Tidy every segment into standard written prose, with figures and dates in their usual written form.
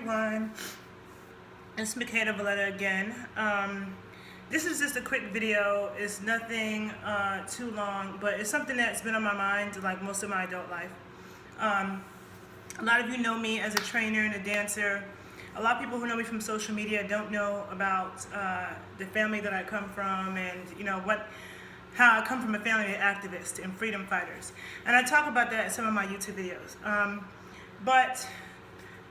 everyone, it's Makeda Valletta again. This is just a quick video. It's nothing too long, but it's something that's been on my mind like most of my adult life. A lot of you know me as a trainer and a dancer. A lot of people who know me from social media don't know about the family that I come from, and how I come from a family of activists and freedom fighters. And I talk about that in some of my YouTube videos.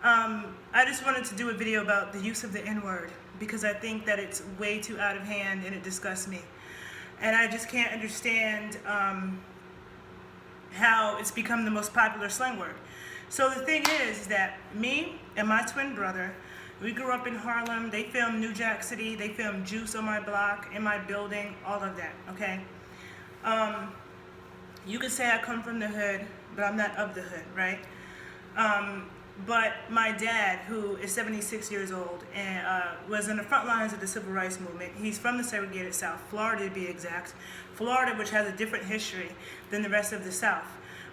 I just wanted to do a video about the use of the N-word because I think that it's way too out of hand and it disgusts me. And I just can't understand how it's become the most popular slang word. So the thing is that me and my twin brother, we grew up in Harlem. They filmed New Jack City. They filmed Juice on my block, in my building, all of that, okay? You could say I come from the hood, but I'm not of the hood, right? But my dad, who is 76 years old and was in the front lines of the Civil Rights Movement, he's from the segregated South, Florida to be exact. Florida, which has a different history than the rest of the South,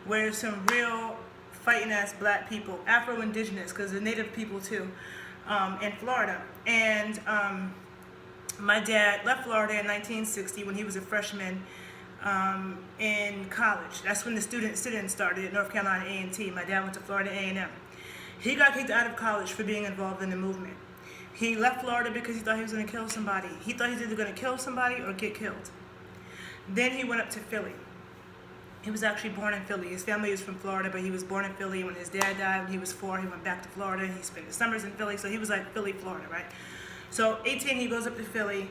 where there's some real fighting-ass black people, Afro-Indigenous, because they're native people too, in Florida. And my dad left Florida in 1960 when he was a freshman in college. That's when the student sit-in started at North Carolina A&T. My dad went to Florida A&M. He got kicked out of college for being involved in the movement. He left Florida because he thought he was going to kill somebody. He thought he was either going to kill somebody or get killed. Then he went up to Philly. He was actually born in Philly. His family is from Florida, but he was born in Philly. When his dad died when he was 4, he went back to Florida. He spent the summers in Philly, so he was like Philly, Florida, right? So 18, he goes up to Philly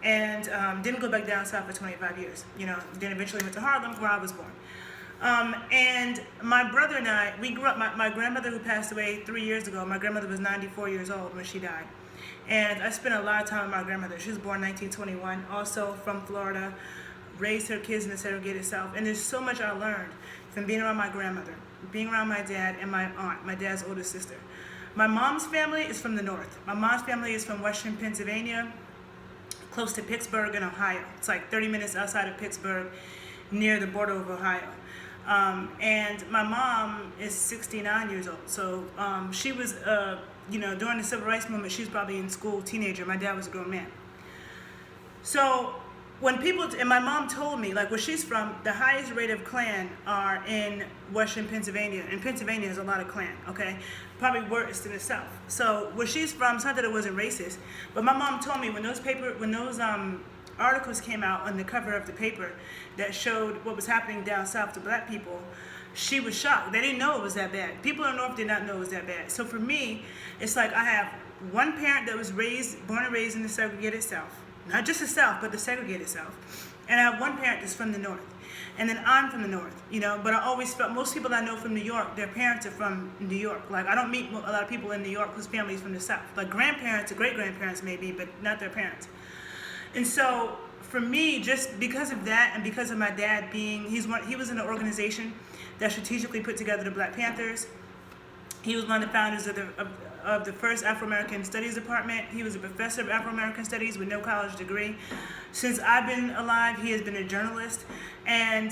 and didn't go back down south for 25 years. Then eventually went to Harlem, where I was born. And my brother and I, we grew up, my grandmother who passed away 3 years ago, my grandmother was 94 years old when she died. And I spent a lot of time with my grandmother. She was born 1921, also from Florida, raised her kids in the segregated South. And there's so much I learned from being around my grandmother, being around my dad and my aunt, my dad's older sister. My mom's family is from the north. My mom's family is from western Pennsylvania, close to Pittsburgh in Ohio. It's like 30 minutes outside of Pittsburgh, near the border of Ohio. And my mom is 69 years old. So she was, during the Civil Rights Movement, she was probably in school, teenager. My dad was a grown man. So when people, and my mom told me, like where she's from, the highest rate of Klan are in western Pennsylvania. And Pennsylvania has a lot of Klan, okay? Probably worse than the South. So where she's from, it's not that it wasn't racist, but my mom told me when those articles came out on the cover of the paper that showed what was happening down south to black people, she was shocked. They didn't know it was that bad. People in the north did not know it was that bad. So for me, it's like I have one parent that was born and raised in the segregated South. Not just the South, but the segregated South. And I have one parent that's from the north. And then I'm from the north, but I always felt, most people I know from New York, their parents are from New York. Like, I don't meet a lot of people in New York whose family is from the South. Like, grandparents or great-grandparents maybe, but not their parents. And so, for me, just because of that and because of my dad being, he was in an organization that strategically put together the Black Panthers. He was one of the founders of the first Afro-American Studies Department. He was a professor of Afro-American Studies with no college degree. Since I've been alive, he has been a journalist, and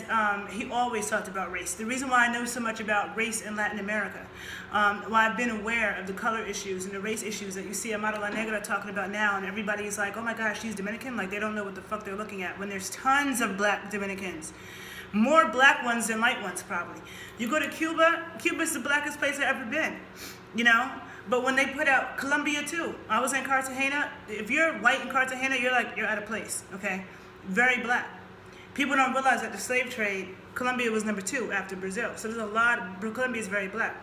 he always talked about race. The reason why I know so much about race in Latin America, why I've been aware of the color issues and the race issues that you see Amara La Negra talking about now, and everybody's like, oh my gosh, she's Dominican? Like, they don't know what the fuck they're looking at, when there's tons of black Dominicans. More black ones than white ones, probably. You go to Cuba, Cuba's the blackest place I've ever been, But when they put out Colombia too, I was in Cartagena. If you're white in Cartagena, you're out of place, okay? Very black. People don't realize that the slave trade, Colombia was number 2 after Brazil. So there's a lot, Colombia is very black.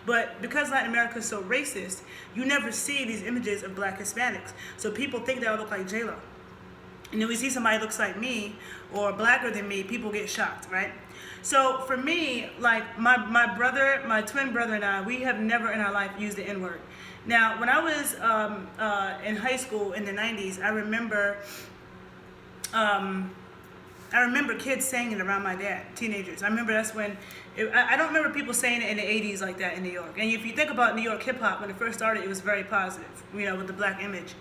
But because Latin America is so racist, you never see these images of black Hispanics. So people think that I look like J-Lo. And then we see somebody looks like me or blacker than me, people get shocked, right? So for me, like my twin brother and I, we have never in our life used the N-word. Now, when I was in high school in the 90s, I remember kids saying it around my dad, teenagers. I remember that's when, I don't remember people saying it in the 80s like that in New York. And if you think about New York hip hop, when it first started, it was very positive, with the black image.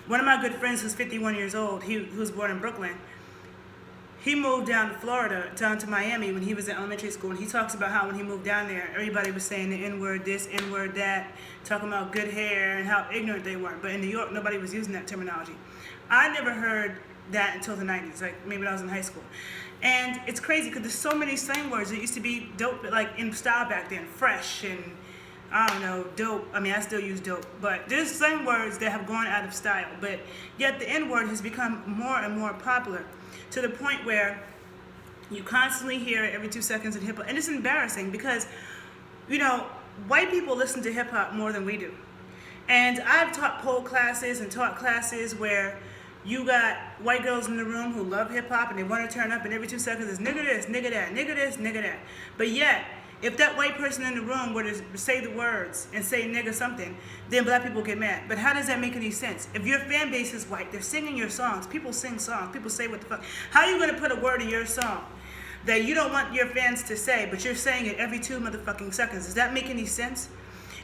One of my good friends who's 51 years old, who was born in Brooklyn, he moved down to Florida, down to Miami when he was in elementary school, and he talks about how when he moved down there, everybody was saying the N-word this, N-word that, talking about good hair and how ignorant they were. But in New York, nobody was using that terminology. I never heard that until the 90s, like maybe when I was in high school. And it's crazy because there's so many slang words that used to be dope, like in style back then, fresh and I don't know, dope. I mean, I still use dope, but there's slang words that have gone out of style. But yet the N-word has become more and more popular to the point where you constantly hear it every 2 seconds in hip hop. And it's embarrassing because, you know, white people listen to hip hop more than we do. And I've taught pole classes and taught classes where you got white girls in the room who love hip hop and they want to turn up, and every 2 seconds is nigga this, nigga that, nigga this, nigga that. But yet, if that white person in the room were to say the words and say nigga something, then black people get mad. But how does that make any sense? If your fan base is white, they're singing your songs. People sing songs. People say what the fuck. How are you going to put a word in your song that you don't want your fans to say, but you're saying it every 2 motherfucking seconds? Does that make any sense?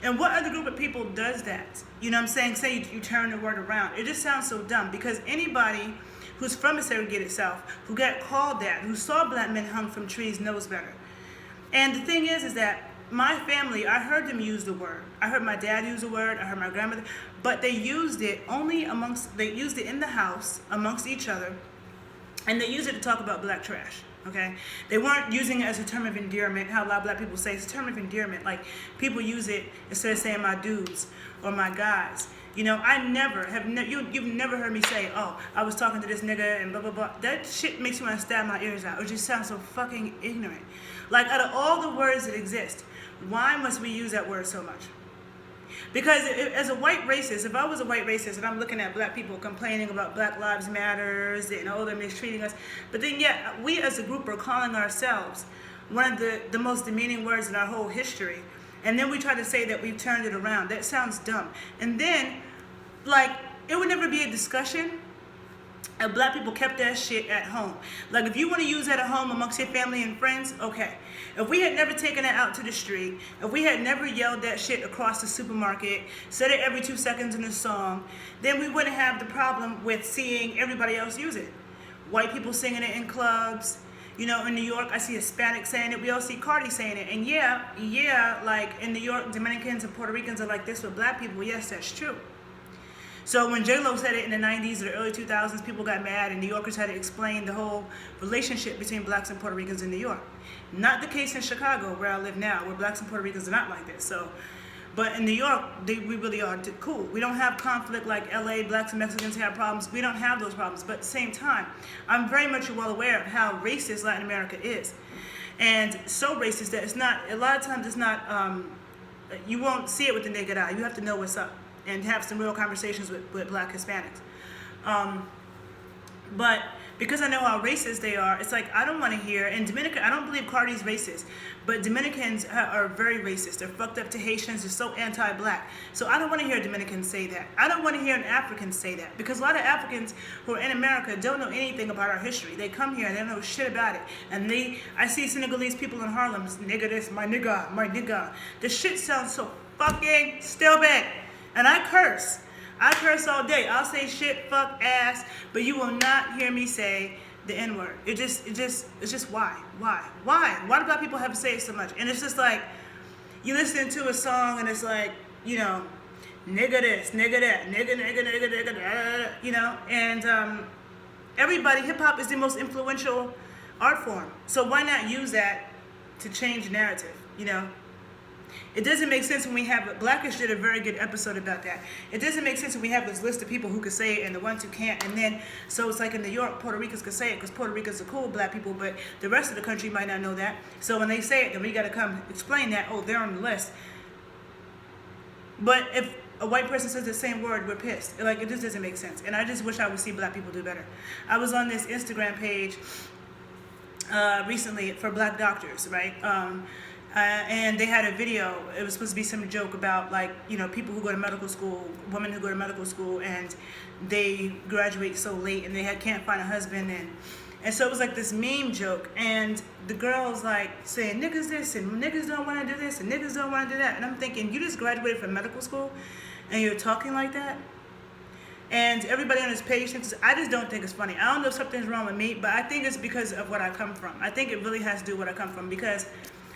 And what other group of people does that? You know what I'm saying? Say you turn the word around. It just sounds so dumb because anybody who's from a segregated South, who got called that, who saw black men hung from trees knows better. And the thing is that my family, I heard them use the word. I heard my dad use the word. I heard my grandmother. But they used it they used it in the house amongst each other. And they used it to talk about black trash. Okay? They weren't using it as a term of endearment, how a lot of black people say it's a term of endearment. Like, people use it instead of saying my dudes or my guys. You know, I never have, you've never heard me say, oh, I was talking to this nigga and blah, blah, blah. That shit makes me want to stab my ears out. It just sounds so fucking ignorant. Like, out of all the words that exist, why must we use that word so much? Because as a white racist, if I was a white racist and I'm looking at black people complaining about Black Lives Matters and oh, they're mistreating us, but then yet we as a group are calling ourselves one of the most demeaning words in our whole history, and then we try to say that we've turned it around. That sounds dumb. And then, like, it would never be a discussion if black people kept that shit at home. Like, if you want to use that at home amongst your family and friends, okay. If we had never taken it out to the street, if we had never yelled that shit across the supermarket, said it every 2 seconds in a song, then we wouldn't have the problem with seeing everybody else use it. White people singing it in clubs. You know, in New York, I see Hispanics saying it. We all see Cardi saying it. And yeah, like in New York, Dominicans and Puerto Ricans are like this with black people. Yes, that's true. So when J-Lo said it in the 90s or the early 2000s, people got mad and New Yorkers had to explain the whole relationship between blacks and Puerto Ricans in New York. Not the case in Chicago, where I live now, where blacks and Puerto Ricans are not like this. So, but in New York, we really are cool. We don't have conflict like LA, blacks and Mexicans have problems. We don't have those problems. But at the same time, I'm very much well aware of how racist Latin America is. And so racist that it's not, a lot of times it's not, you won't see it with the naked eye. You have to know what's up and have some real conversations with black Hispanics. But because I know how racist they are, it's like I don't want to hear, and Dominican, I don't believe Cardi's racist, but Dominicans are very racist. They're fucked up to Haitians. They're so anti-black. So I don't want to hear Dominicans say that. I don't want to hear an African say that, because a lot of Africans who are in America don't know anything about our history. They come here and they don't know shit about it. And I see Senegalese people in Harlem, nigga this, my nigga, my nigga. The shit sounds so fucking stupid. And I curse. I curse all day. I'll say shit, fuck, ass, but you will not hear me say the N-word. It's just why? Why do black people have to say it so much? And it's just like, you listen to a song and it's like, you know, nigga this, nigga that, nigga, you know, and everybody, hip hop is the most influential art form. So why not use that to change narrative, you know? It doesn't make sense when we have, Blackish did a very good episode about that. It doesn't make sense when we have this list of people who could say it and the ones who can't. And then, so it's like in New York, Puerto Ricans could say it because Puerto Ricans are cool black people, but the rest of the country might not know that. So when they say it, then we got to come explain that, oh, they're on the list. But if a white person says the same word, we're pissed. Like, it just doesn't make sense. And I just wish I would see black people do better. I was on this Instagram page recently for black doctors, right? And they had a video. It was supposed to be some joke about, like, you know, people who go to medical school, women who go to medical school, and they graduate so late and they can't find a husband, and so it was like this meme joke, and the girl's like saying niggas this and niggas don't want to do this and niggas don't want to do that, and I'm thinking, you just graduated from medical school and you're talking like that? And everybody on this page thinks, I just don't think it's funny. I don't know if something's wrong with me, but I think it's because of what I come from. I think it really has to do with what I come from, because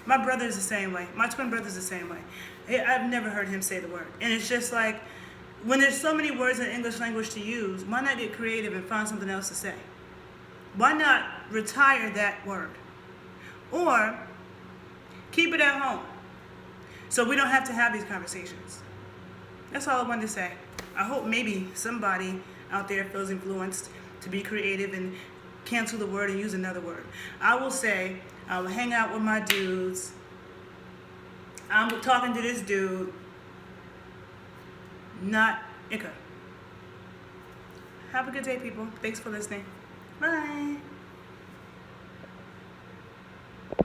my brother is the same way. My twin brother's the same way. I've never heard him say the word. And it's just like, when there's so many words in the English language to use, why not get creative and find something else to say? Why not retire that word? Or keep it at home so we don't have to have these conversations. That's all I wanted to say. I hope maybe somebody out there feels influenced to be creative and cancel the word and use another word. I will say, I will hang out with my dudes. I'm talking to this dude, not Ika. Have a good day, people. Thanks for listening. Bye.